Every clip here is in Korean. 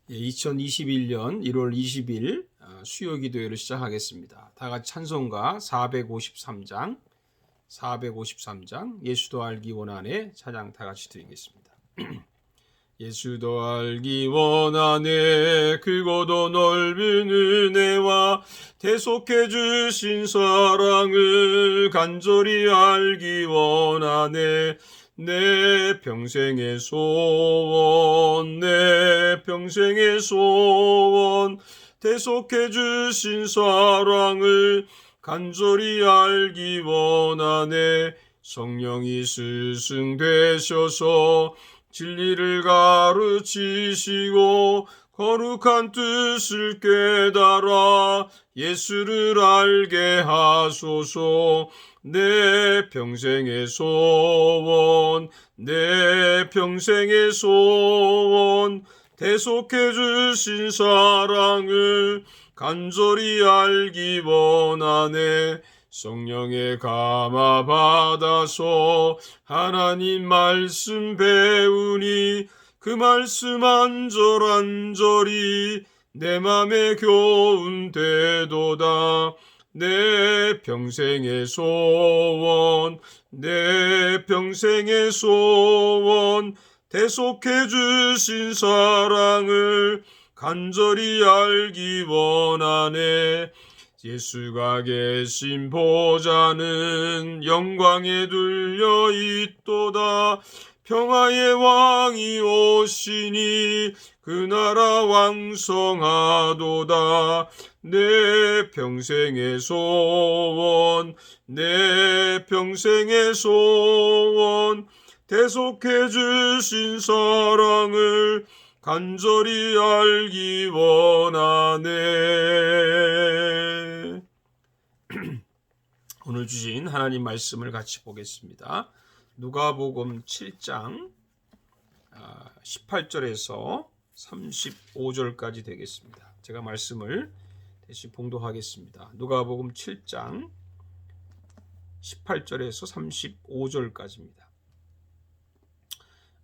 2021년 1월 20일 수요 기도회를 시작하겠습니다. 다 같이 찬송가 453장 예수도 알기 원하네 찬양 다 같이 드리겠습니다. 예수도 알기 원하네 크고도 넓은 은혜와 대속해 주신 사랑을 간절히 알기 원하네. 내 평생의 소원 내 평생의 소원 대속해 주신 사랑을 간절히 알기 원하네. 성령이 스승 되셔서 진리를 가르치시고 거룩한 뜻을 깨달아 예수를 알게 하소서. 내 평생의 소원 내 평생의 소원 대속해 주신 사랑을 간절히 알기 원하네. 성령의 감화 받아서 하나님 말씀 배우니 그 말씀 안절안절이 내 맘에 교훈되도다. 내 평생의 소원 내 평생의 소원 대속해 주신 사랑을 간절히 알기 원하네. 예수가 계신 보좌는 영광에 둘려 있도다. 평화의 왕이 오시니 그 나라 왕성하도다. 내 평생의 소원 내 평생의 소원 대속해 주신 사랑을 간절히 알기 원하네. 오늘 주신 하나님 말씀을 같이 보겠습니다. 누가복음 7장 18절에서 35절까지 되겠습니다. 제가 말씀을 대신 봉독하겠습니다. 누가복음 7장 18절에서 35절까지입니다.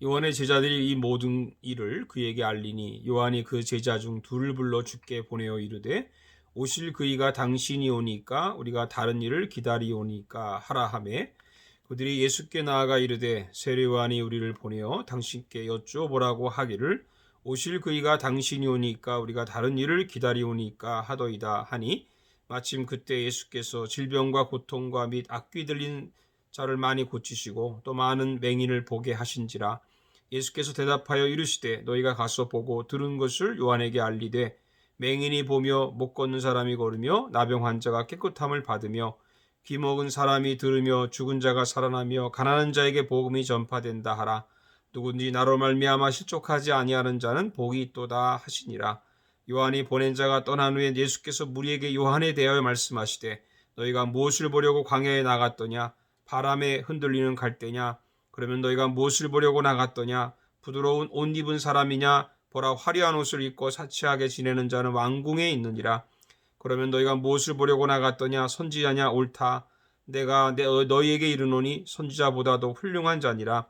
요한의 제자들이 이 모든 일을 그에게 알리니 요한이 그 제자 중 둘을 불러 주께 보내어 이르되 오실 그이가 당신이 오니까 우리가 다른 일을 기다리오니까 하라 하매 그들이 예수께 나아가 이르되 세례요한이 우리를 보내어 당신께 여쭈어보라고 하기를 오실 그이가 당신이 오니까 우리가 다른 일을 기다리오니까 하더이다 하니 마침 그때 예수께서 질병과 고통과 및 악귀 들린 자를 많이 고치시고 또 많은 맹인을 보게 하신지라. 예수께서 대답하여 이르시되 너희가 가서 보고 들은 것을 요한에게 알리되 맹인이 보며 못 걷는 사람이 걸으며 나병 환자가 깨끗함을 받으며 귀 먹은 사람이 들으며 죽은 자가 살아나며 가난한 자에게 복음이 전파된다 하라. 누구든지 나로 말미암아 실족하지 아니하는 자는 복이 있도다 하시니라. 요한이 보낸 자가 떠난 후에 예수께서 무리에게 요한에 대하여 말씀하시되 너희가 무엇을 보려고 광야에 나갔더냐? 바람에 흔들리는 갈대냐? 그러면 너희가 무엇을 보려고 나갔더냐? 부드러운 옷 입은 사람이냐? 보라 화려한 옷을 입고 사치하게 지내는 자는 왕궁에 있느니라. 그러면 너희가 무엇을 보려고 나갔더냐? 선지자냐? 옳다. 내가 너희에게 이르노니 선지자보다도 훌륭한 자니라.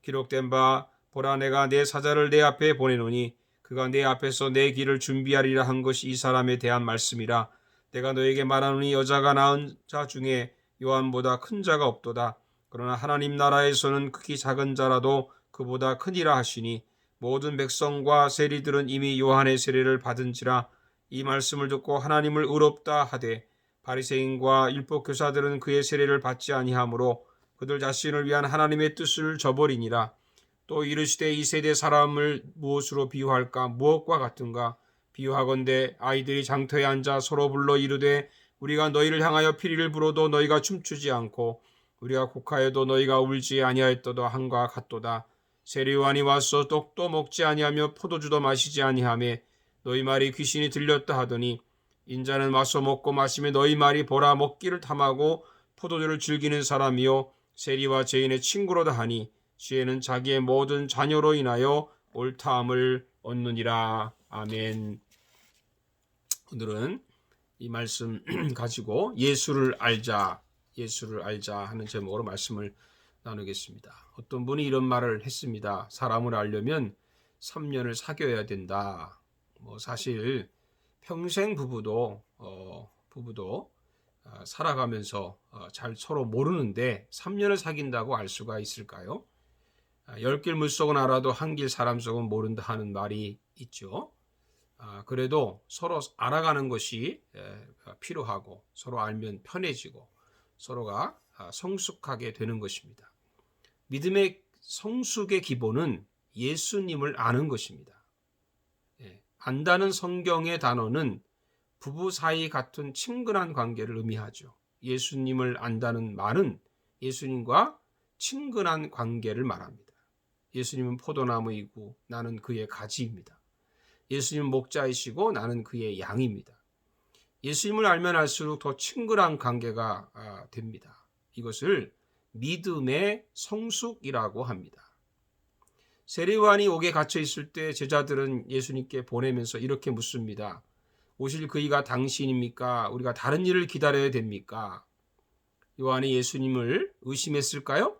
기록된 바 보라 내가 내 사자를 내 앞에 보내노니 그가 내 앞에서 내 길을 준비하리라 한 것이 이 사람에 대한 말씀이라. 내가 너에게 말하노니 여자가 낳은 자 중에 요한보다 큰 자가 없도다. 그러나 하나님 나라에서는 극히 작은 자라도 그보다 크니라 하시니 모든 백성과 세리들은 이미 요한의 세례를 받은지라. 이 말씀을 듣고 하나님을 의롭다 하되 바리새인과 율법 교사들은 그의 세례를 받지 아니하므로 그들 자신을 위한 하나님의 뜻을 저버리니라. 또 이르시되 이 세대 사람을 무엇으로 비유할까? 무엇과 같은가? 비유하건대 아이들이 장터에 앉아 서로 불러 이르되 우리가 너희를 향하여 피리를 불어도 너희가 춤추지 않고 우리가 곡하여도 너희가 울지 아니하였도다 한과 같도다. 세례요한이 와서 떡도 먹지 아니하며 포도주도 마시지 아니하며 너희 말이 귀신이 들렸다 하더니 인자는 와서 먹고 마시며 너희 말이 보라 먹기를 탐하고 포도주를 즐기는 사람이요 세리와 죄인의 친구로다 하니 지혜는 자기의 모든 자녀로 인하여 옳다함을 얻느니라. 아멘. 오늘은 이 말씀 가지고 예수를 알자 하는 제목으로 말씀을 나누겠습니다. 어떤 분이 이런 말을 했습니다. 사람을 알려면 3년을 사귀어야 된다. 사실 평생 부부도 살아가면서 잘 서로 모르는데 3년을 사귄다고 알 수가 있을까요? 10길 물속은 알아도 한 길 사람 속은 모른다 하는 말이 있죠. 그래도 서로 알아가는 것이 필요하고 서로 알면 편해지고 서로가 성숙하게 되는 것입니다. 믿음의 성숙의 기본은 예수님을 아는 것입니다. 안다는 성경의 단어는 부부 사이 같은 친근한 관계를 의미하죠. 예수님을 안다는 말은 예수님과 친근한 관계를 말합니다. 예수님은 포도나무이고 나는 그의 가지입니다. 예수님은 목자이시고 나는 그의 양입니다. 예수님을 알면 알수록 더 친근한 관계가 됩니다. 이것을 믿음의 성숙이라고 합니다. 세례요한이 옥에 갇혀 있을 때 제자들은 예수님께 보내면서 이렇게 묻습니다. 오실 그이가 당신입니까? 우리가 다른 일을 기다려야 됩니까? 요한이 예수님을 의심했을까요?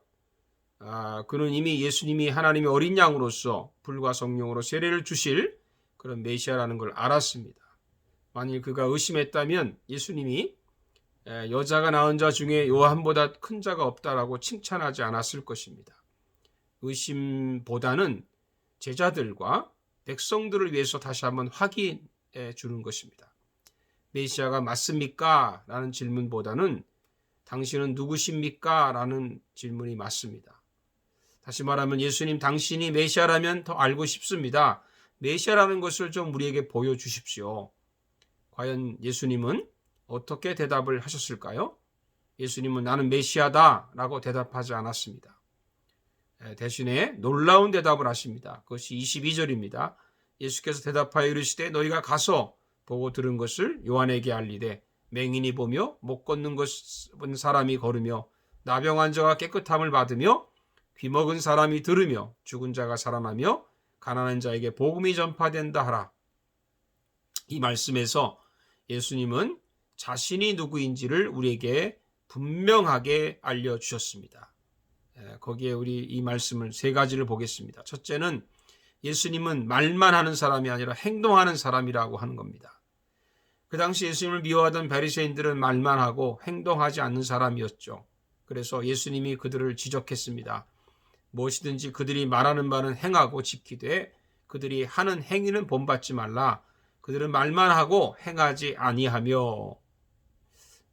그는 이미 예수님이 하나님의 어린 양으로서 불과 성령으로 세례를 주실 그런 메시아라는 걸 알았습니다. 만일 그가 의심했다면 예수님이 여자가 낳은 자 중에 요한보다 큰 자가 없다라고 칭찬하지 않았을 것입니다. 의심보다는 제자들과 백성들을 위해서 다시 한번 확인해 주는 것입니다. 메시아가 맞습니까? 라는 질문보다는 당신은 누구십니까? 라는 질문이 맞습니다. 다시 말하면 예수님 당신이 메시아라면 더 알고 싶습니다. 메시아라는 것을 좀 우리에게 보여주십시오. 과연 예수님은 어떻게 대답을 하셨을까요? 예수님은 나는 메시아다 라고 대답하지 않았습니다. 대신에 놀라운 대답을 하십니다. 그것이 22절입니다. 예수께서 대답하여 이르시되 너희가 가서 보고 들은 것을 요한에게 알리되 맹인이 보며 못 걷는 사람이 걸으며 나병한 자가 깨끗함을 받으며 귀먹은 사람이 들으며 죽은 자가 살아나며 가난한 자에게 복음이 전파된다 하라. 이 말씀에서 예수님은 자신이 누구인지를 우리에게 분명하게 알려주셨습니다. 거기에 우리 이 말씀을 세 가지를 보겠습니다. 첫째는 예수님은 말만 하는 사람이 아니라 행동하는 사람이라고 하는 겁니다. 그 당시 예수님을 미워하던 바리새인들은 말만 하고 행동하지 않는 사람이었죠. 그래서 예수님이 그들을 지적했습니다. 무엇이든지 그들이 말하는 바는 행하고 지키되 그들이 하는 행위는 본받지 말라. 그들은 말만 하고 행하지 아니하며.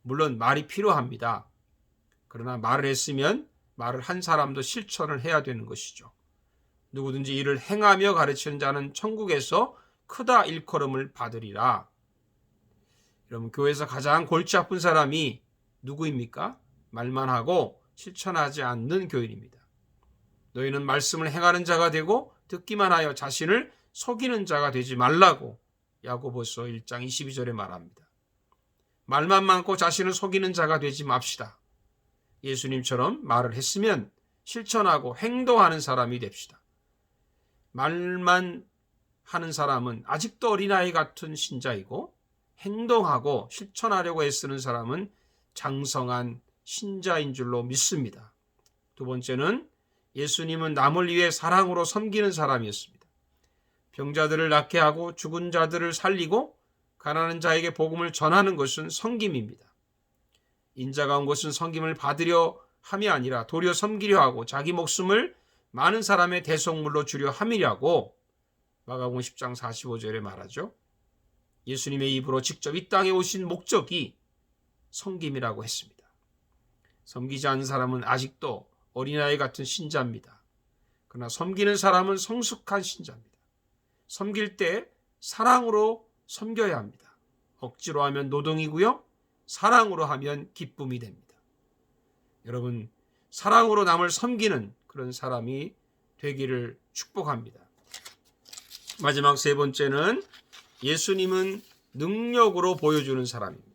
물론 말이 필요합니다. 그러나 말을 했으면 말을 한 사람도 실천을 해야 되는 것이죠. 누구든지 이를 행하며 가르치는 자는 천국에서 크다 일컬음을 받으리라. 여러분, 교회에서 가장 골치 아픈 사람이 누구입니까? 말만 하고 실천하지 않는 교인입니다. 너희는 말씀을 행하는 자가 되고 듣기만 하여 자신을 속이는 자가 되지 말라고 야고보서 1장 22절에 말합니다. 말만 많고 자신을 속이는 자가 되지 맙시다. 예수님처럼 말을 했으면 실천하고 행동하는 사람이 됩시다. 말만 하는 사람은 아직도 어린아이 같은 신자이고 행동하고 실천하려고 애쓰는 사람은 장성한 신자인 줄로 믿습니다. 두 번째는 예수님은 남을 위해 사랑으로 섬기는 사람이었습니다. 병자들을 낫게 하고 죽은 자들을 살리고 가난한 자에게 복음을 전하는 것은 섬김입니다. 인자가 온 것은 섬김을 받으려 함이 아니라 도리어 섬기려 하고 자기 목숨을 많은 사람의 대속물로 주려 함이라고 마가복음 10장 45절에 말하죠. 예수님의 입으로 직접 이 땅에 오신 목적이 섬김이라고 했습니다. 섬기지 않는 사람은 아직도 어린아이 같은 신자입니다. 그러나 섬기는 사람은 성숙한 신자입니다. 섬길 때 사랑으로 섬겨야 합니다. 억지로 하면 노동이고요. 사랑으로 하면 기쁨이 됩니다. 여러분, 사랑으로 남을 섬기는 그런 사람이 되기를 축복합니다. 마지막 세 번째는 예수님은 능력으로 보여주는 사람입니다.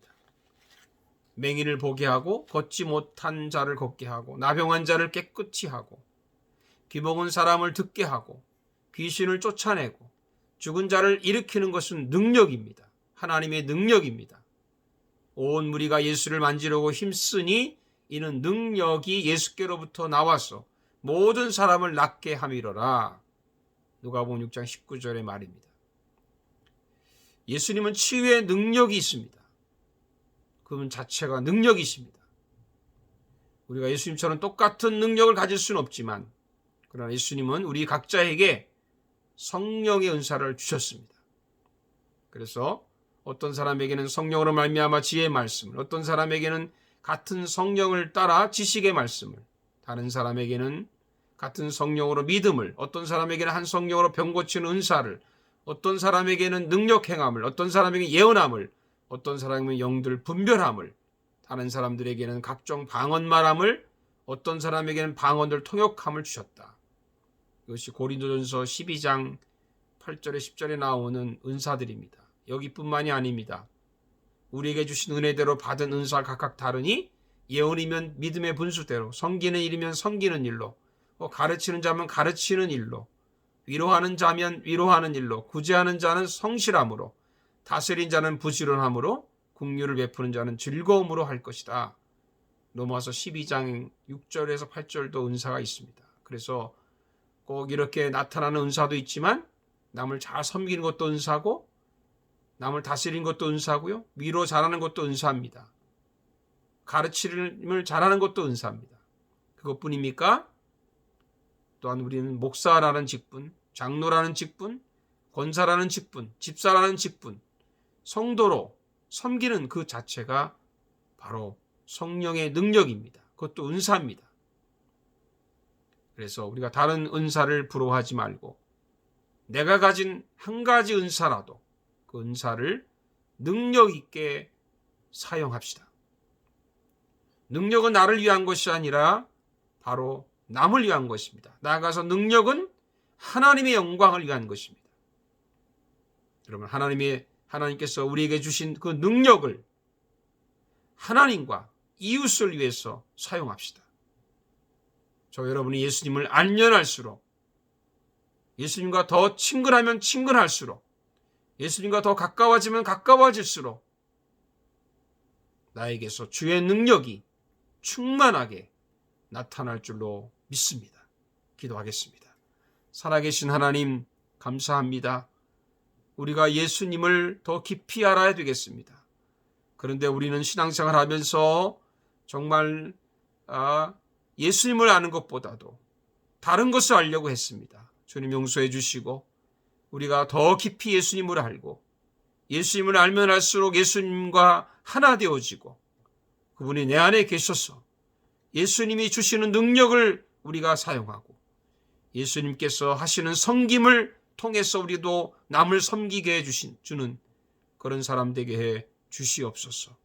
맹인을 보게 하고 걷지 못한 자를 걷게 하고 나병한 자를 깨끗이 하고 귀먹은 사람을 듣게 하고 귀신을 쫓아내고 죽은 자를 일으키는 것은 능력입니다. 하나님의 능력입니다. 온 무리가 예수를 만지려고 힘쓰니 이는 능력이 예수께로부터 나와서 모든 사람을 낫게 함이로라. 누가복음 6장 19절의 말입니다. 예수님은 치유의 능력이 있습니다. 그분 자체가 능력이십니다. 우리가 예수님처럼 똑같은 능력을 가질 수는 없지만 그러나 예수님은 우리 각자에게 성령의 은사를 주셨습니다. 그래서 어떤 사람에게는 성령으로 말미암아 지혜의 말씀을, 어떤 사람에게는 같은 성령을 따라 지식의 말씀을, 다른 사람에게는 같은 성령으로 믿음을, 어떤 사람에게는 한 성령으로 병 고치는 은사를, 어떤 사람에게는 능력 행함을, 어떤 사람에게는 예언함을, 어떤 사람에게는 영들 분별함을, 다른 사람들에게는 각종 방언 말함을, 어떤 사람에게는 방언들 통역함을 주셨다. 이것이 고린도전서 12장 8절에 10절에 나오는 은사들입니다. 여기뿐만이 아닙니다. 우리에게 주신 은혜대로 받은 은사 각각 다르니 예언이면 믿음의 분수대로, 섬기는 일이면 섬기는 일로, 가르치는 자면 가르치는 일로, 위로하는 자면 위로하는 일로, 구제하는 자는 성실함으로, 다스린 자는 부지런함으로, 긍휼을 베푸는 자는 즐거움으로 할 것이다. 로마서 12장 6절에서 8절도 은사가 있습니다. 그래서 꼭 이렇게 나타나는 은사도 있지만 남을 잘 섬기는 것도 은사고 남을 다스리는 것도 은사고요. 위로 잘하는 것도 은사입니다. 가르침을 잘하는 것도 은사입니다. 그것뿐입니까? 또한 우리는 목사라는 직분, 장로라는 직분, 권사라는 직분, 집사라는 직분, 성도로 섬기는 그 자체가 바로 성령의 능력입니다. 그것도 은사입니다. 그래서 우리가 다른 은사를 부러워하지 말고 내가 가진 한 가지 은사라도 그 은사를 능력 있게 사용합시다. 능력은 나를 위한 것이 아니라 바로 남을 위한 것입니다. 나아가서 능력은 하나님의 영광을 위한 것입니다. 여러분, 하나님께서 우리에게 주신 그 능력을 하나님과 이웃을 위해서 사용합시다. 저 여러분이 예수님을 알면 알수록, 예수님과 더 친근하면 친근할수록, 예수님과 더 가까워지면 가까워질수록 나에게서 주의 능력이 충만하게 나타날 줄로 믿습니다. 기도하겠습니다. 살아계신 하나님, 감사합니다. 우리가 예수님을 더 깊이 알아야 되겠습니다. 그런데 우리는 신앙생활 하면서 정말 예수님을 아는 것보다도 다른 것을 알려고 했습니다. 주님 용서해 주시고 우리가 더 깊이 예수님을 알고 예수님을 알면 알수록 예수님과 하나 되어지고 그분이 내 안에 계셔서 예수님이 주시는 능력을 우리가 사용하고 예수님께서 하시는 섬김을 통해서 우리도 남을 섬기게 해주는 그런 사람 되게 해 주시옵소서.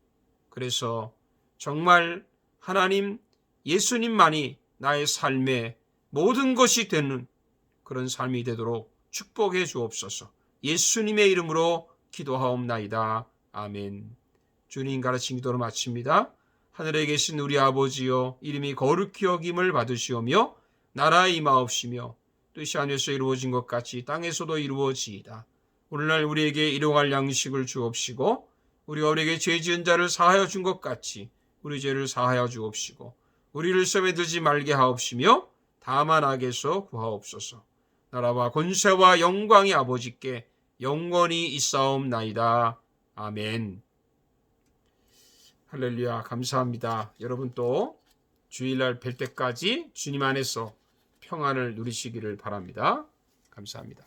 그래서 정말 하나님, 예수님만이 나의 삶의 모든 것이 되는 그런 삶이 되도록 축복해 주옵소서. 예수님의 이름으로 기도하옵나이다. 아멘. 주님 가르친 기도로 마칩니다. 하늘에 계신 우리 아버지여, 이름이 거룩히 여김을 받으시오며 나라에 임하옵시며 뜻이 하늘에서 이루어진 것 같이 땅에서도 이루어지이다. 오늘날 우리에게 일용할 양식을 주옵시고 우리가 우리에게 죄 지은 자를 사하여 준 것 같이 우리 죄를 사하여 주옵시고 우리를 시험에 들지 말게 하옵시며 다만 악에서 구하옵소서. 나라와 권세와 영광이 아버지께 영원히 있사옵나이다. 아멘. 할렐루야. 감사합니다. 여러분 또 주일날 뵐 때까지 주님 안에서 평안을 누리시기를 바랍니다. 감사합니다.